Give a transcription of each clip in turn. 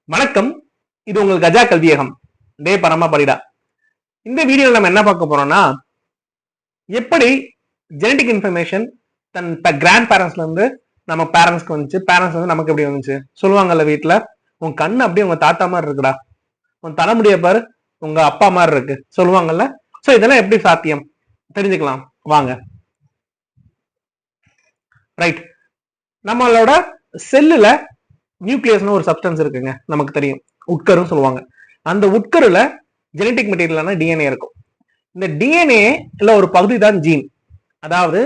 வணக்கம், இது உங்கள் கஜா கல்வியகம். டே பரமா படிடா. இந்த வீடியோல நம்ம என்ன பார்க்க போறோம்னா, எப்படி ஜெனடிக் இன்ஃபர்மேஷன் தன் கிராண்ட் பேரண்ட்ஸ்ல இருந்து நம்ம பேரண்ட்ஸ்க்கு வந்துச்சு, பேரண்ட்ஸ் வந்து நமக்கு எப்படி வந்துச்சு. சொல்லுவாங்கல்ல வீட்டுல, உன் கண்ணு அப்படியே உங்க தாத்தா மாதிரி இருக்குடா, உன் தலைமுடிய பாரு உங்க அப்பா மாதிரி இருக்கு சொல்லுவாங்கல்ல. சோ இதெல்லாம் எப்படி சாத்தியம் தெரிஞ்சுக்கலாம் வாங்க. ரைட், நம்மளோட செல்லுல நியூக்ளியஸ்னு ஒரு சப்ஸ்டன்ஸ் இருக்குங்க, நமக்கு தெரியும், உட்கருன்னு சொல்லுவாங்க. அந்த உட்கருல ஜெனடிக் மெட்டீரியலான டிஎன்ஏ இருக்கும். இந்த டிஎன்ஏல ஒரு பகுதி தான் ஜீன். அதாவது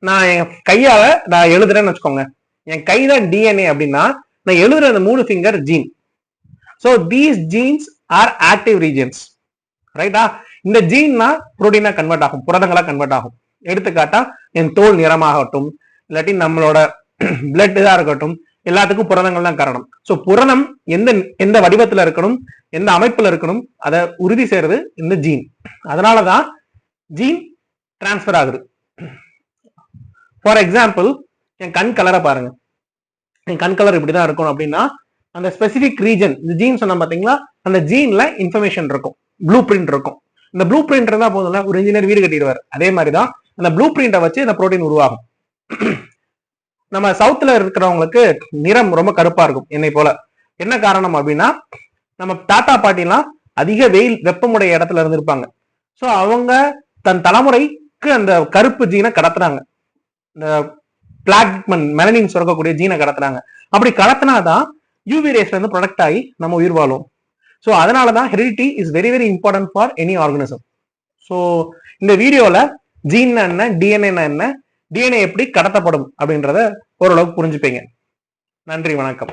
நான் என் கையால நான் எழுதுறேன்னு வச்சுக்கோங்க, என் கை தான் டிஎன்ஏ அப்படின்னா நான் எழுதுற அந்த 3 finger gene. So these genes are active regions. ரைட்டா? இந்த ஜீன்னா புரோட்டீனா கன்வெர்ட் ஆகும், புரதங்களா கன்வெர்ட் ஆகும். எடுத்துக்காட்டா என் தோல் நிறமாகட்டும், இல்லாட்டி நம்மளோட பிளட் இதா இருக்கட்டும், எல்லாத்துக்கும் புரதங்கள் தான் காரணம். சோ புரதம் எந்த வடிவத்துல இருக்கணும், எந்த அமைப்புல இருக்கணும், அதை உறுதி செய்யறது இந்த ஜீன். அதனாலதான் ஜீன் டிரான்ஸ்பர் ஆகுது. ஃபார் எக்ஸாம்பிள், என் கண் கலரை பாருங்க. என் கண் கலர் இப்படிதான் இருக்கணும் அப்படின்னா அந்த ஸ்பெசிபிக் ரீஜன், இந்த ஜீன் சொன்ன பாத்தீங்களா, அந்த ஜீன்ல இன்ஃபர்மேஷன் இருக்கும், ப்ளூ பிரிண்ட் இருக்கும். இந்த ப்ளூ பிரிண்ட் இருந்தா போதும்ல, ஒரு இன்ஜினியர் வீடு கட்டிடுவார். அதே மாதிரிதான் அந்த ப்ளூ பிரிண்டை வச்சு இந்த புரோட்டீன் உருவாகும். நம்ம சவுத்துல இருக்கிறவங்களுக்கு நிறம் ரொம்ப கருப்பா இருக்கும் என்னை போல. என்ன காரணம் அப்படின்னா, நம்ம தாத்தா பாட்டிலாம் அதிக வெயில் வெப்பமுடைய இடத்துல இருந்திருப்பாங்க. சோ அவங்க தன் தலைமுறைக்கு அந்த கருப்பு ஜீனை கடத்துறாங்க, இந்த பிளாக்மன் மெலனின் சுரக்கக்கூடிய ஜீனை கடத்துறாங்க. அப்படி கடத்தினாதான் யூவி ரேஸ்ல இருந்து ப்ரொடக்ட் ஆகி நம்ம உயிர் வாழும். ஸோ அதனாலதான் heredity is very very important for any organism. So இந்த வீடியோல ஜீன் என்ன, டிஎன்ஏ என்ன, டிஎன்ஏ எப்படி கடத்தப்படும் அப்படின்றத ஓரளவுக்கு புரிஞ்சுப்பீங்க. நன்றி, வணக்கம்.